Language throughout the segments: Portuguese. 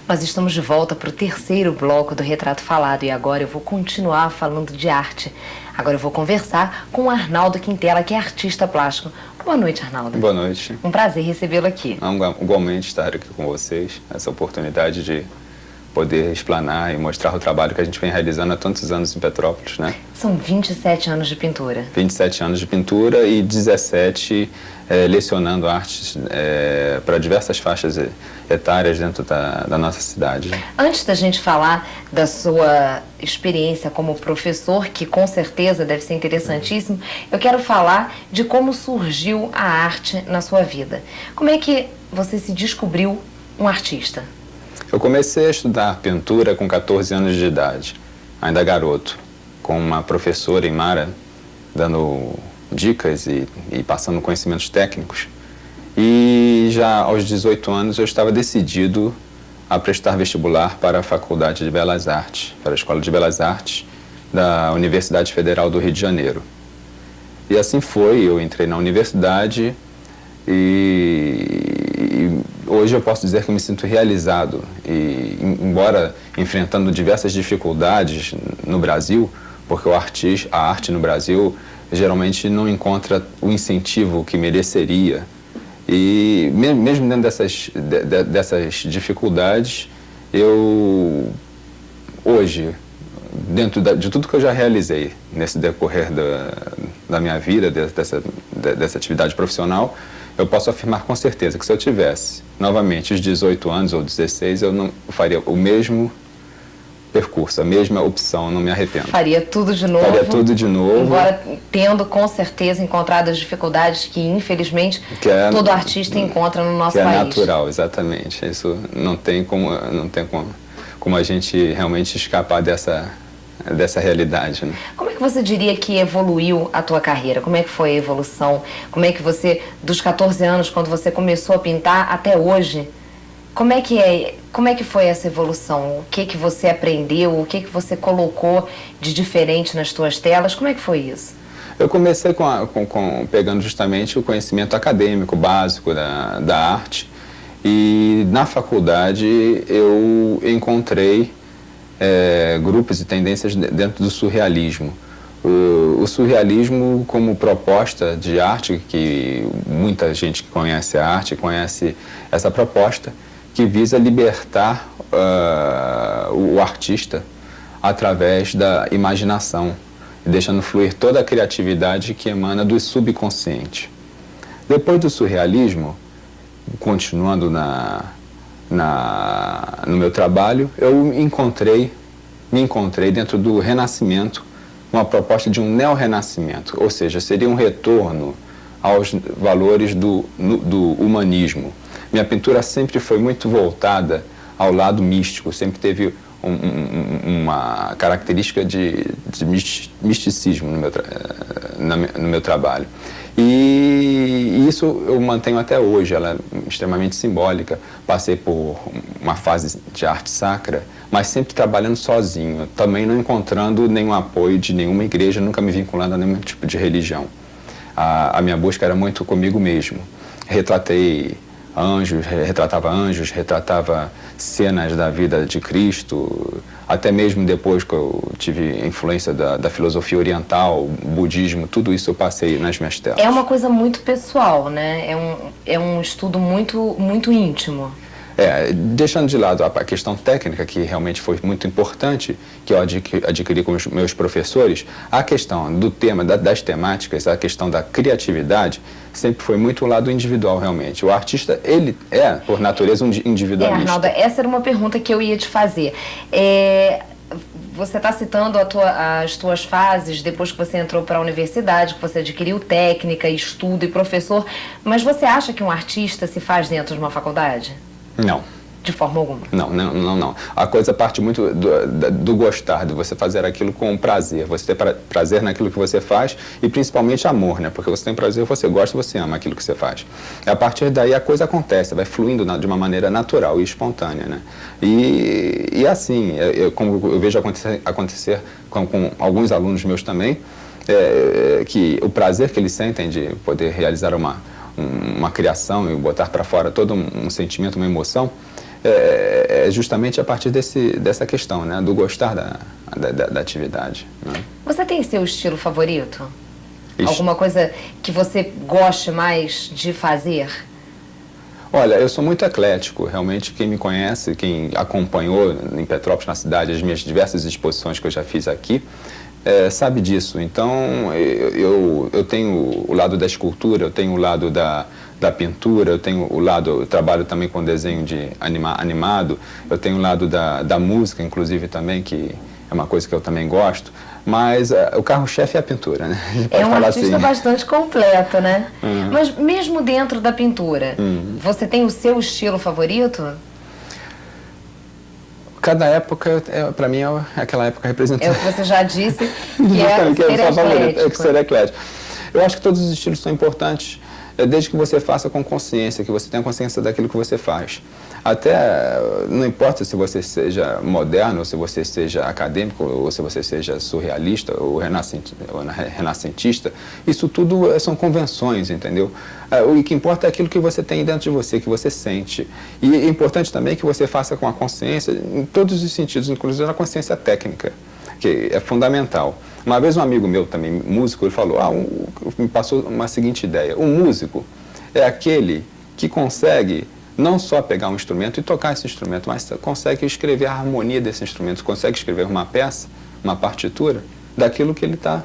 Nós estamos de volta para o terceiro bloco do Retrato Falado e agora eu vou continuar falando de arte. Agora eu vou conversar com o Arnaldo Quintela, que é artista plástico. Boa noite, Arnaldo. Boa noite. Um prazer recebê-lo aqui. Igualmente estar aqui com vocês, essa oportunidade de poder explanar e mostrar o trabalho que a gente vem realizando há tantos anos em Petrópolis, né? São 27 anos de pintura. 27 anos de pintura e 17 lecionando artes para diversas faixas etárias dentro da nossa cidade. Antes da gente falar da sua experiência como professor, que com certeza deve ser interessantíssimo, eu quero falar de como surgiu a arte na sua vida. Como é que você se descobriu um artista? Eu comecei a estudar pintura com 14 anos de idade, ainda garoto, com uma professora, Imara, dando dicas e passando conhecimentos técnicos. E já aos 18 anos eu estava decidido a prestar vestibular para a Faculdade de Belas Artes, para a Escola de Belas Artes da Universidade Federal do Rio de Janeiro. E assim foi, eu entrei na universidade e hoje eu posso dizer que eu me sinto realizado. E embora enfrentando diversas dificuldades no Brasil, porque a arte no Brasil geralmente não encontra o incentivo que mereceria. E mesmo dentro dessas dificuldades, eu hoje, dentro de tudo que eu já realizei nesse decorrer da minha vida, dessa atividade profissional, eu posso afirmar com certeza que se eu tivesse novamente os 18 anos ou 16, eu não faria o mesmo percurso, a mesma opção, não me arrependo. Faria tudo de novo. Faria tudo de novo. Embora tendo com certeza encontrado as dificuldades que infelizmente todo artista encontra no nosso país. É natural, exatamente. Isso não tem como a gente realmente escapar dessa realidade, né? Como é que você diria que evoluiu a tua carreira? Como é que foi a evolução? Como é que você, dos 14 anos, quando você começou a pintar, até hoje, como é que foi essa evolução? O que você aprendeu? O que você colocou de diferente nas tuas telas? Como é que foi isso? Eu comecei pegando justamente o conhecimento acadêmico básico da arte e na faculdade eu encontrei grupos e tendências dentro do surrealismo. O surrealismo como proposta de arte, que muita gente que conhece a arte conhece essa proposta, que visa libertar o artista através da imaginação, deixando fluir toda a criatividade que emana do subconsciente. Depois do surrealismo, continuando no meu trabalho, eu me encontrei dentro do Renascimento, uma proposta de um neo-renascimento, ou seja, seria um retorno aos valores do humanismo. Minha pintura sempre foi muito voltada ao lado místico, sempre teve uma característica de misticismo no meu trabalho. E isso eu mantenho até hoje, ela é extremamente simbólica. Passei por uma fase de arte sacra, mas sempre trabalhando sozinho, também não encontrando nenhum apoio de nenhuma igreja, nunca me vinculando a nenhum tipo de religião. A minha busca era muito comigo mesmo. Retratava anjos, retratava cenas da vida de Cristo, até mesmo depois que eu tive influência da filosofia oriental, budismo, tudo isso eu passei nas minhas telas. É uma coisa muito pessoal, né? É um estudo muito, muito íntimo. Deixando de lado a questão técnica, que realmente foi muito importante, que eu adquiri com os meus professores, a questão do tema, das temáticas, a questão da criatividade, sempre foi muito o lado individual, realmente. O artista, ele é, por natureza, um individualista. Arnaldo, essa era uma pergunta que eu ia te fazer. Você está citando as tuas fases depois que você entrou para a universidade, que você adquiriu técnica, estudo e professor, mas você acha que um artista se faz dentro de uma faculdade? Não. De forma alguma? Não. A coisa parte muito do gostar, de você fazer aquilo com prazer. Você ter prazer naquilo que você faz e principalmente amor, né? Porque você tem prazer, você gosta, você ama aquilo que você faz. E a partir daí a coisa acontece, vai fluindo de uma maneira natural e espontânea, né? E assim, como eu vejo acontecer com alguns alunos meus também, que o prazer que eles sentem de poder realizar uma criação e botar para fora todo um sentimento, uma emoção, é justamente a partir dessa questão, né, do gostar da atividade. Né? Você tem seu estilo favorito? Alguma coisa que você goste mais de fazer? Olha, eu sou muito eclético. Realmente, quem me conhece, quem acompanhou em Petrópolis, na cidade, as minhas diversas exposições que eu já fiz aqui, sabe disso. Então, eu tenho o lado da escultura, eu tenho o lado da pintura, eu trabalho também com desenho animado, eu tenho o lado da música, inclusive, também, que é uma coisa que eu também gosto. Mas o carro-chefe é a pintura, né? É um artista assim, bastante completo, né? Uhum. Mas mesmo dentro da pintura, você tem o seu estilo favorito? Cada época, para mim, é aquela época representativa. É o que você já disse, que é ser eclético. Eu acho que todos os estilos são importantes, desde que você faça com consciência, que você tenha consciência daquilo que você faz. Até, não importa se você seja moderno, ou se você seja acadêmico, ou se você seja surrealista, ou renascentista, isso tudo são convenções, entendeu? O que importa é aquilo que você tem dentro de você, que você sente. E é importante também que você faça com a consciência, em todos os sentidos, inclusive na consciência técnica, que é fundamental. Uma vez um amigo meu também, músico, ele falou, me passou uma seguinte ideia: o músico é aquele que consegue não só pegar um instrumento e tocar esse instrumento, mas consegue escrever a harmonia desse instrumento, consegue escrever uma peça, uma partitura, daquilo que ele está,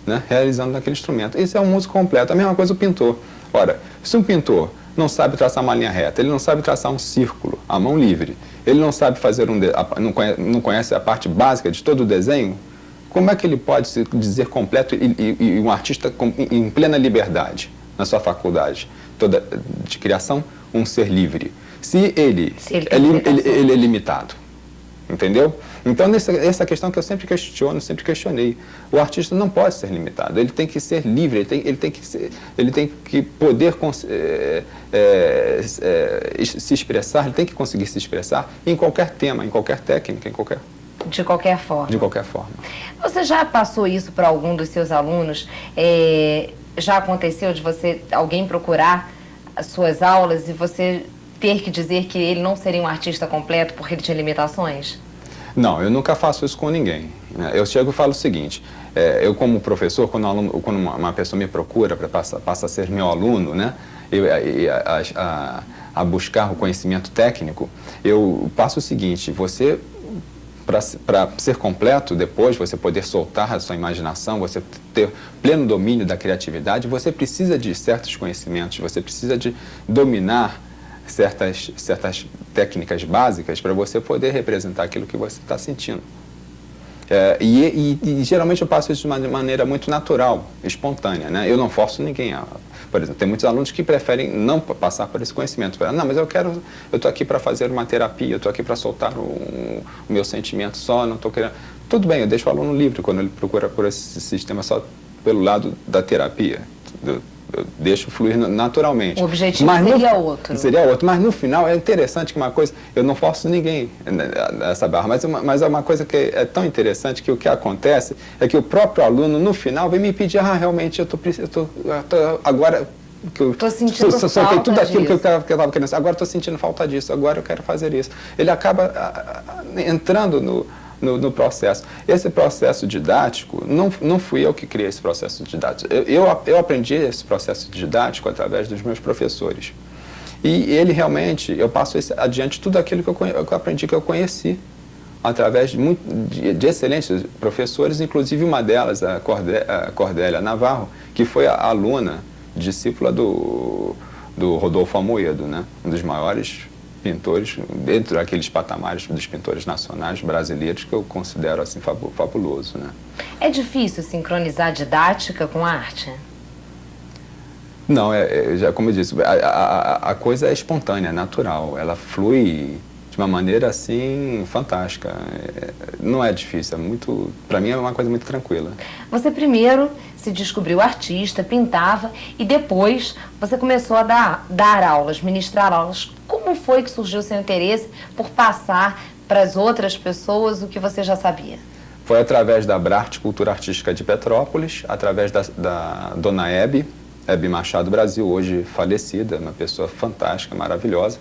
né, realizando naquele instrumento. Isso é um músico completo. A mesma coisa o pintor. Ora, se um pintor não sabe traçar uma linha reta, ele não sabe traçar um círculo, a mão livre, ele não sabe fazer não conhece a parte básica de todo o desenho, como é que ele pode se dizer completo e um artista em plena liberdade na sua faculdade toda de criação, um ser livre? Se ele é limitado, entendeu? Então, essa questão que eu sempre questionei, o artista não pode ser limitado, ele tem que ser livre, ele tem que poder se expressar, ele tem que conseguir se expressar em qualquer tema, em qualquer técnica, de qualquer forma. De qualquer forma. Você já passou isso para algum dos seus alunos? Já aconteceu de alguém procurar as suas aulas e você ter que dizer que ele não seria um artista completo porque ele tinha limitações? Não, eu nunca faço isso com ninguém. Eu chego e falo o seguinte: eu como professor, quando uma pessoa me procura para passa a ser meu aluno, né, a buscar o conhecimento técnico, eu passo o seguinte: você, para ser completo, depois você poder soltar a sua imaginação, você ter pleno domínio da criatividade, você precisa de certos conhecimentos, você precisa de dominar certas técnicas básicas para você poder representar aquilo que você está sentindo. E geralmente eu passo isso de uma maneira muito natural, espontânea, né? Eu não forço ninguém. Por exemplo, tem muitos alunos que preferem não passar por esse conhecimento. Não, mas eu estou aqui para fazer uma terapia, eu estou aqui para soltar o meu sentimento só, não estou querendo... Tudo bem, eu deixo o aluno livre quando ele procura por esse sistema só pelo lado da terapia. Eu deixo fluir naturalmente. O objetivo seria outro. Seria outro, mas no final é interessante que uma coisa, eu não forço ninguém nessa barra, mas é uma coisa que é tão interessante que o que acontece é que o próprio aluno no final vem me pedir, realmente eu estou agora que eu estou sentindo falta tudo aquilo disso. que eu estava querendo, agora estou sentindo falta disso, agora eu quero fazer isso. Ele acaba entrando no processo. Esse processo didático, não fui eu que criei esse processo didático. Eu aprendi esse processo didático através dos meus professores. E ele realmente, eu passo adiante tudo aquilo que eu aprendi, que eu conheci, através de excelentes professores, inclusive uma delas, a Cordélia Navarro, que foi a aluna, discípula do Rodolfo Amoedo, né? Um dos maiores pintores, dentro daqueles patamares dos pintores nacionais brasileiros que eu considero assim fabuloso, né? É difícil sincronizar didática com arte? Não, já como eu disse, a coisa é espontânea, é natural, ela flui de uma maneira assim fantástica. Não é difícil, para mim é uma coisa muito tranquila. Você primeiro se descobriu artista, pintava e depois você começou a dar aulas, ministrar aulas. Como foi que surgiu o seu interesse por passar para as outras pessoas o que você já sabia? Foi através da Brarte Cultura Artística de Petrópolis, através da dona Hebe Machado Brasil, hoje falecida, uma pessoa fantástica, maravilhosa,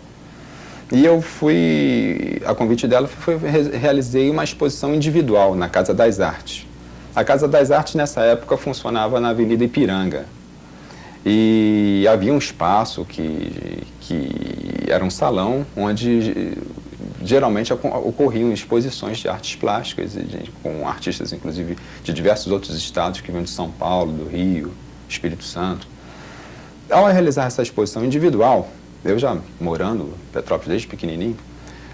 E eu fui, a convite dela, realizei uma exposição individual na Casa das Artes. A Casa das Artes, nessa época, funcionava na Avenida Ipiranga. E havia um espaço que era um salão onde geralmente ocorriam exposições de artes plásticas, com artistas, inclusive, de diversos outros estados, que vinham de São Paulo, do Rio, Espírito Santo. Ao realizar essa exposição individual, eu já morando em Petrópolis desde pequenininho,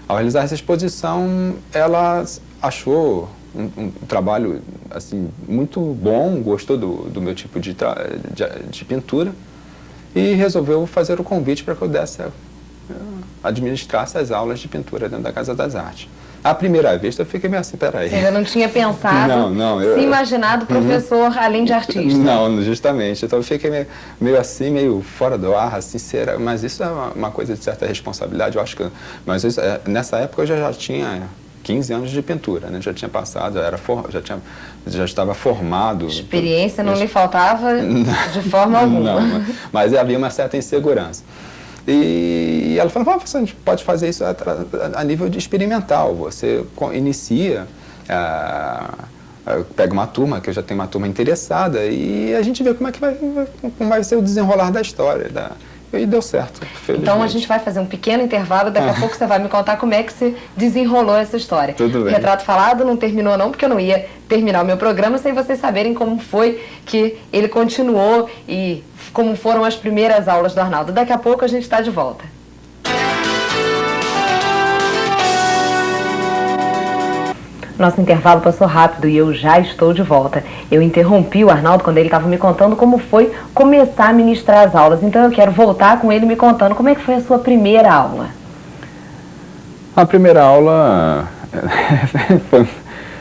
ao realizar essa exposição, ela achou um trabalho assim, muito bom, gostou do meu tipo de pintura e resolveu fazer o convite para que eu administrasse as aulas de pintura dentro da Casa das Artes. À primeira vez eu fiquei meio assim, peraí. Você ainda não tinha pensado, se imaginado professor além de artista? Não, justamente. Então eu fiquei meio assim, meio fora do ar, assim, mas isso é uma coisa de certa responsabilidade, eu acho que... Mas isso, nessa época eu já tinha 15 anos de pintura, né? Já tinha passado, já estava formado. Experiência não lhe faltava de forma alguma. Não, mas havia uma certa insegurança. E ela falou, você pode fazer isso a nível de experimental. Você inicia, pega uma turma, que eu já tenho uma turma interessada, e a gente vê como vai ser o desenrolar da história. E deu certo, felizmente. Então a gente vai fazer um pequeno intervalo, daqui a pouco você vai me contar como é que se desenrolou essa história. Tudo bem. O Retrato Falado não terminou não, porque eu não ia terminar o meu programa sem vocês saberem como foi que ele continuou e como foram as primeiras aulas do Arnaldo. Daqui a pouco a gente está de volta. Nosso intervalo passou rápido e eu já estou de volta. Eu interrompi o Arnaldo quando ele estava me contando como foi começar a ministrar as aulas. Então eu quero voltar com ele me contando como é que foi a sua primeira aula. A primeira aula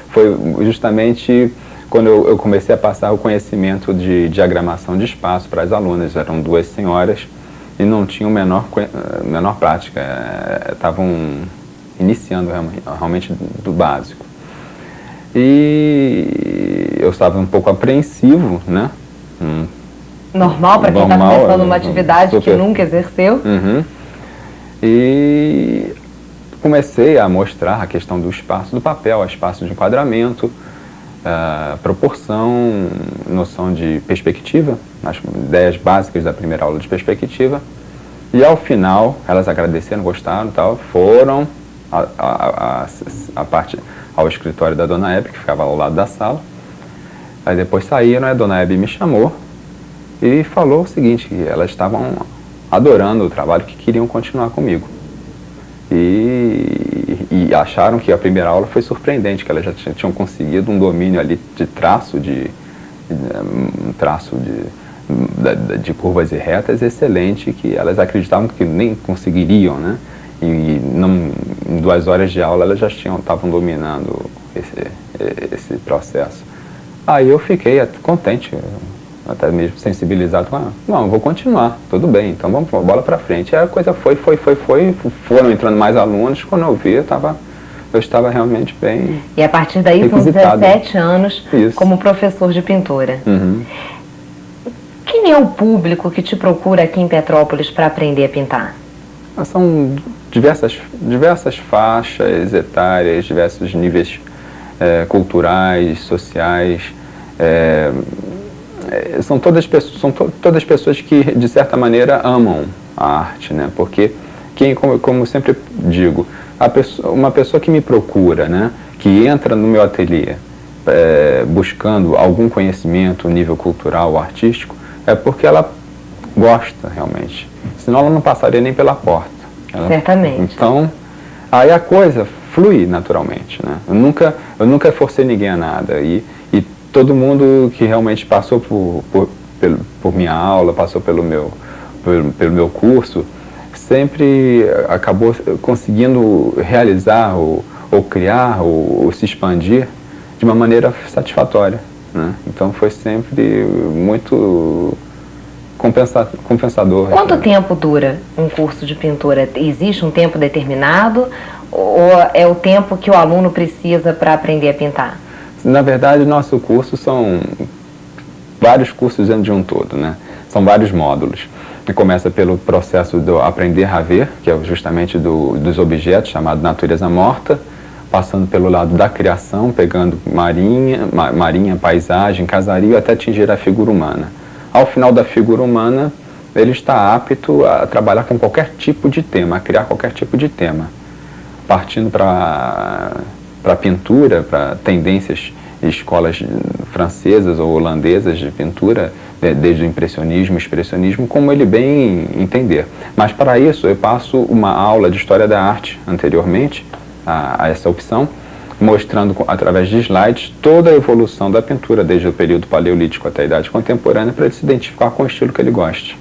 foi justamente quando eu comecei a passar o conhecimento de diagramação de espaço para as alunas. Eram duas senhoras e não tinham menor prática. Estavam iniciando realmente do básico. E eu estava um pouco apreensivo, né? Normal para quem está começando uma atividade que nunca exerceu. Uhum. E comecei a mostrar a questão do espaço do papel, espaço de enquadramento, proporção, noção de perspectiva, as ideias básicas da primeira aula de perspectiva. E ao final, elas agradeceram, gostaram e tal, foram a parte ao escritório da Dona Hebe, que ficava ao lado da sala. Aí depois saíram, a Dona Hebe me chamou e falou o seguinte, que elas estavam adorando o trabalho, que queriam continuar comigo. E acharam que a primeira aula foi surpreendente, que elas já tinham conseguido um domínio ali de traço, de de curvas e retas excelente, que elas acreditavam que nem conseguiriam, né? E em 2 horas de aula elas já estavam dominando esse processo. Aí eu fiquei contente, até mesmo sensibilizado, não, eu vou continuar, tudo bem, então vamos bola pra frente. Aí a coisa foi, foram entrando mais alunos, quando eu vi, eu estava realmente bem. E a partir daí são 17 anos como professor de pintura. Uhum. Quem é o público que te procura aqui em Petrópolis para aprender a pintar? São diversas faixas etárias, diversos níveis culturais, sociais. São todas pessoas que, de certa maneira, amam a arte, né? Porque, como eu sempre digo, uma pessoa que me procura, né? Que entra no meu ateliê buscando algum conhecimento, nível cultural ou artístico, é porque ela gosta realmente. Senão ela não passaria nem pela porta. Certamente. Então, aí a coisa flui naturalmente, né? Eu nunca forcei ninguém a nada. E todo mundo que realmente passou por minha aula, passou pelo meu curso, sempre acabou conseguindo realizar ou criar ou se expandir de uma maneira satisfatória, né? Então foi sempre muito compensador. Quanto tempo dura um curso de pintura? Existe um tempo determinado ou é o tempo que o aluno precisa para aprender a pintar? Na verdade, nosso curso são vários cursos dentro de um todo, né? São vários módulos. Começa pelo processo do aprender a ver, que é justamente dos objetos, chamado natureza morta, passando pelo lado da criação, pegando marinha, paisagem, casario, até atingir a figura humana. Ao final da figura humana, ele está apto a trabalhar com qualquer tipo de tema, a criar qualquer tipo de tema. Partindo para a pintura, para tendências escolas francesas ou holandesas de pintura, desde o impressionismo e expressionismo, como ele bem entender. Mas para isso eu passo uma aula de História da Arte anteriormente a essa opção, mostrando através de slides toda a evolução da pintura, desde o período paleolítico até a Idade Contemporânea, para ele se identificar com o estilo que ele goste.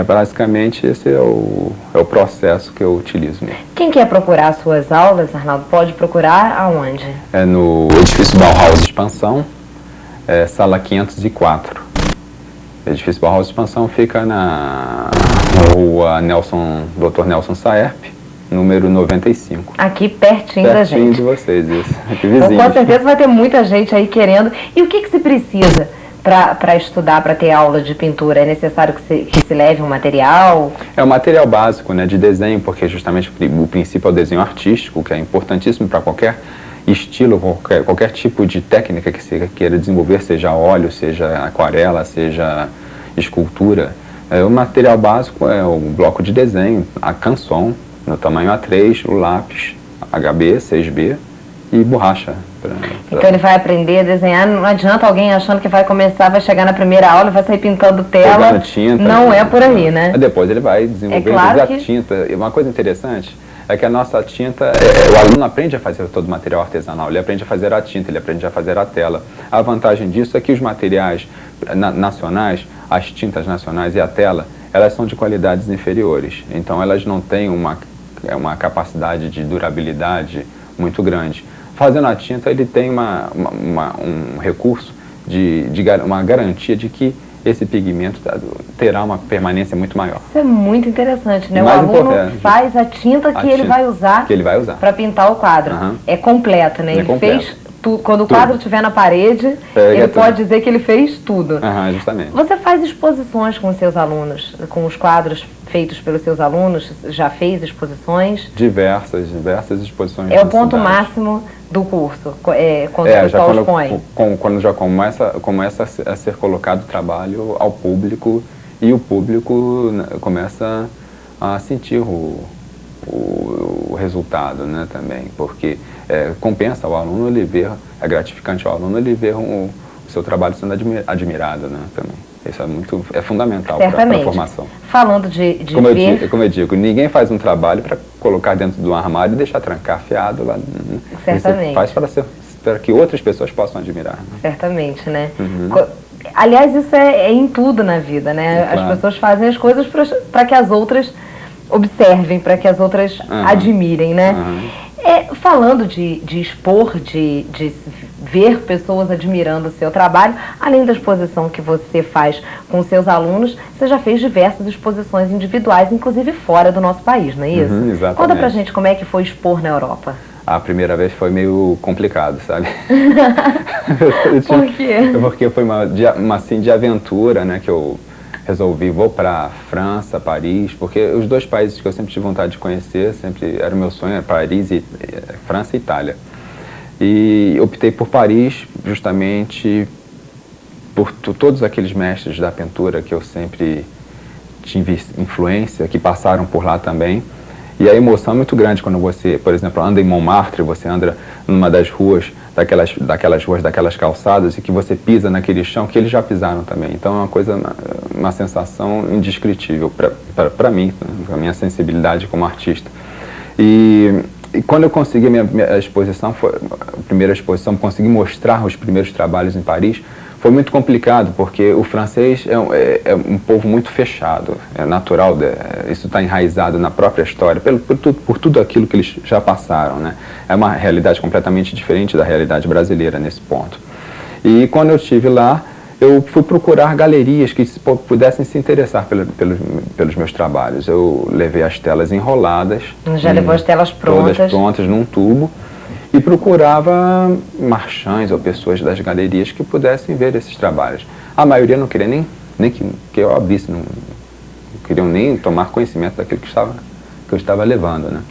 Basicamente esse é o processo que eu utilizo. Quem quer procurar suas aulas, Arnaldo, pode procurar aonde? No edifício Bauhaus Expansão, sala 504. O edifício Bauhaus Expansão fica na rua Dr. Nelson Saerp, número 95. Aqui pertinho da gente. Pertinho de vocês, isso. Aqui vizinho. Com certeza vai ter muita gente aí querendo. E o que se precisa para estudar, para ter aula de pintura? É necessário que se leve um material? É um material básico, né, de desenho, porque justamente o princípio é o desenho artístico, que é importantíssimo para qualquer estilo, qualquer tipo de técnica que você queira desenvolver, seja óleo, seja aquarela, seja escultura. O material básico é o bloco de desenho, a canson, no tamanho A3, o lápis HB, 6B e borracha. Então ele vai aprender a desenhar, não adianta alguém achando que vai começar, vai chegar na primeira aula e vai sair pintando tela, tinta, não é por aí, né? Depois ele vai desenvolver a tinta. E uma coisa interessante é que a nossa tinta, o aluno aprende a fazer todo o material artesanal, ele aprende a fazer a tinta, ele aprende a fazer a tela. A vantagem disso é que os materiais nacionais, as tintas nacionais e a tela, elas são de qualidades inferiores, então elas não têm uma capacidade de durabilidade muito grande. Fazendo a tinta, ele tem um recurso, uma garantia de que esse pigmento terá uma permanência muito maior. Isso é muito interessante, né? O aluno faz a tinta que ele vai usar para pintar o quadro. É completo, né? Ele fez tudo. Quando o quadro estiver na parede, ele pode dizer que ele fez tudo. Justamente. Você faz exposições com os seus alunos, com os quadros feitos pelos seus alunos? Já fez exposições? Diversas exposições. É o ponto máximo do curso, quando o pessoal expõe? Quando já começa a ser colocado o trabalho ao público e o público começa a sentir o resultado, né, também, porque compensa ao aluno ele ver, é gratificante ao aluno ele ver o seu trabalho sendo admirado, né, também. Isso é fundamental para a formação. Falando de como eu digo, ninguém faz um trabalho para colocar dentro de um armário e deixar trancafiado lá. Certamente. Você faz para que outras pessoas possam admirar. Né? Certamente, né? Aliás, isso é em tudo na vida, né? Claro. As pessoas fazem as coisas para que as outras observem, para que as outras admirem, né? Falando de expor, de ver pessoas admirando o seu trabalho, além da exposição que você faz com seus alunos, você já fez diversas exposições individuais, inclusive fora do nosso país, não é isso? Exatamente. Conta pra gente como é que foi expor na Europa. A primeira vez foi meio complicado, sabe? Por quê? Porque foi uma assim, de aventura, né, que eu resolvi, vou para França, Paris, porque os dois países que eu sempre tive vontade de conhecer, sempre era o meu sonho, era Paris, França e Itália. E optei por Paris justamente por todos aqueles mestres da pintura que eu sempre tive influência, que passaram por lá também. E a emoção é muito grande quando você, por exemplo, anda em Montmartre, você anda numa das ruas, daquelas calçadas, e que você pisa naquele chão que eles já pisaram também. Então é uma sensação indescritível para mim, a minha sensibilidade como artista. E quando eu consegui a exposição, a primeira exposição, consegui mostrar os primeiros trabalhos em Paris, foi muito complicado, porque o francês é um povo muito fechado, é natural, isso está enraizado na própria história, por tudo aquilo que eles já passaram, né? É uma realidade completamente diferente da realidade brasileira nesse ponto. E quando eu estive lá, eu fui procurar galerias que pudessem se interessar pelos meus trabalhos. Eu levei as telas enroladas. Já levou as telas prontas? Todas prontas num tubo. E procurava marchands ou pessoas das galerias que pudessem ver esses trabalhos. A maioria não queria nem que eu abrisse queriam nem tomar conhecimento daquilo que eu estava levando, né?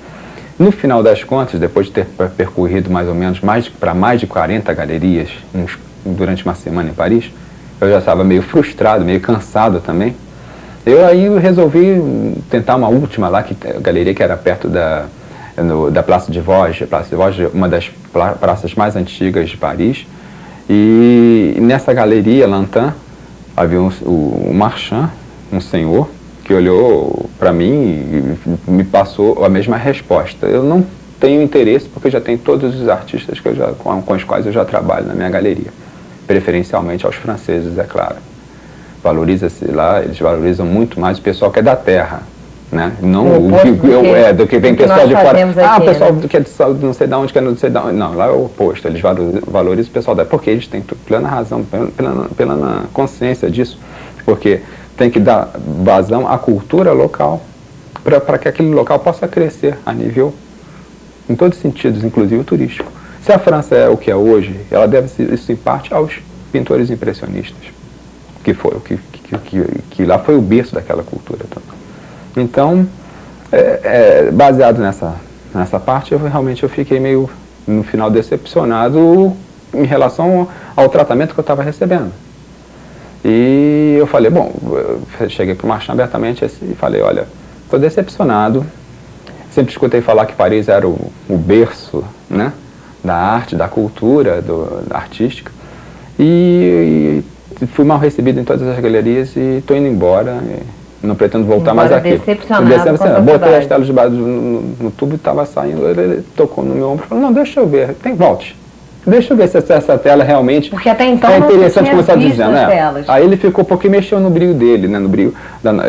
No final das contas, depois de ter percorrido mais ou menos para mais de 40 galerias durante uma semana em Paris, eu já estava meio frustrado, meio cansado também. Eu aí resolvi tentar uma última lá, a galeria que era perto da Place de Vosges. A Place de Vosges é uma das praças mais antigas de Paris. E nessa galeria, Lantin, havia um marchand, um senhor, que olhou para mim e me passou a mesma resposta. Eu não tenho interesse porque já tenho todos os artistas com os quais eu já trabalho na minha galeria. Preferencialmente aos franceses, é claro. Valoriza-se lá, eles valorizam muito mais o pessoal que é da terra, né? Não do que vem pessoal de fora. O pessoal que é de não sei de onde, que é não sei de onde. Não, lá é o oposto, eles valorizam o pessoal da porque eles têm plena razão, plena consciência disso, porque tem que dar vazão à cultura local para que aquele local possa crescer a nível, em todos os sentidos, inclusive o turístico. Se a França é o que é hoje, ela deve isso em parte aos pintores impressionistas, que lá foi o berço daquela cultura toda. Então, baseado nessa parte, eu fiquei meio, no final, decepcionado em relação ao tratamento que eu estava recebendo. E eu falei, bom, eu cheguei para o marchand abertamente e falei, olha, estou decepcionado, sempre escutei falar que Paris era o berço, né, da arte, da cultura, da artística, e fui mal recebido em todas as galerias e estou indo embora, não pretendo voltar mais aqui. Decepcionado. Botei as telas de base no tubo e estava saindo, ele tocou no meu ombro e falou, não, deixa eu ver, volte. Deixa eu ver se essa tela realmente porque até então é interessante, como você está dizendo, né? Telas. Aí ele ficou, porque mexeu no brilho dele, né? No brilho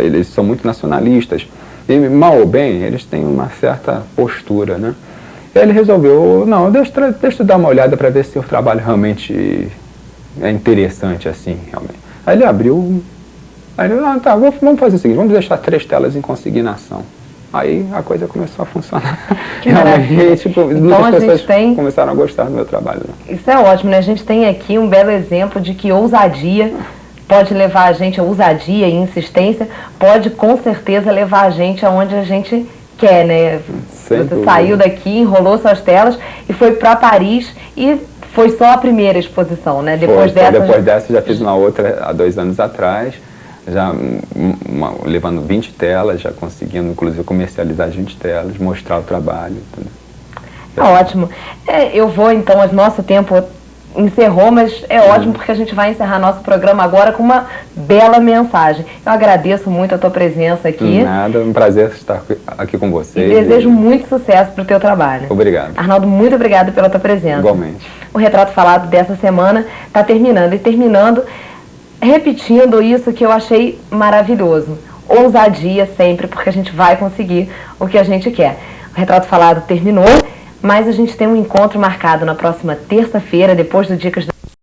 eles são muito nacionalistas. E, mal ou bem, eles têm uma certa postura, né? E aí ele resolveu, não, deixa eu dar uma olhada para ver se o trabalho realmente é interessante assim, realmente. Aí ele abriu, aí ele, tá, vamos fazer o seguinte, vamos deixar 3 telas em consignação. Aí a coisa começou a funcionar. Que realmente, então muitas pessoas começaram a gostar do meu trabalho. Né? Isso é ótimo, né? A gente tem aqui um belo exemplo de que ousadia pode levar a gente, a ousadia e insistência pode com certeza levar a gente aonde a gente quer, né? Você saiu daqui, enrolou suas telas e foi para Paris e foi só a primeira exposição, né? Depois dessa já fiz uma outra há 2 anos atrás. Já levando 20 telas, já conseguindo, inclusive, comercializar 20 telas, mostrar o trabalho. Tudo. Ótimo. Eu vou, então, nosso tempo encerrou, mas é ótimo porque a gente vai encerrar nosso programa agora com uma bela mensagem. Eu agradeço muito a tua presença aqui. Nada, é um prazer estar aqui com você. E desejo muito sucesso para o teu trabalho. Obrigado. Arnaldo, muito obrigado pela tua presença. Igualmente. O Retrato Falado dessa semana está terminando. E terminando repetindo isso que eu achei maravilhoso. Ousadia sempre, porque a gente vai conseguir o que a gente quer. O Retrato Falado terminou, mas a gente tem um encontro marcado na próxima terça-feira, depois do Dicas da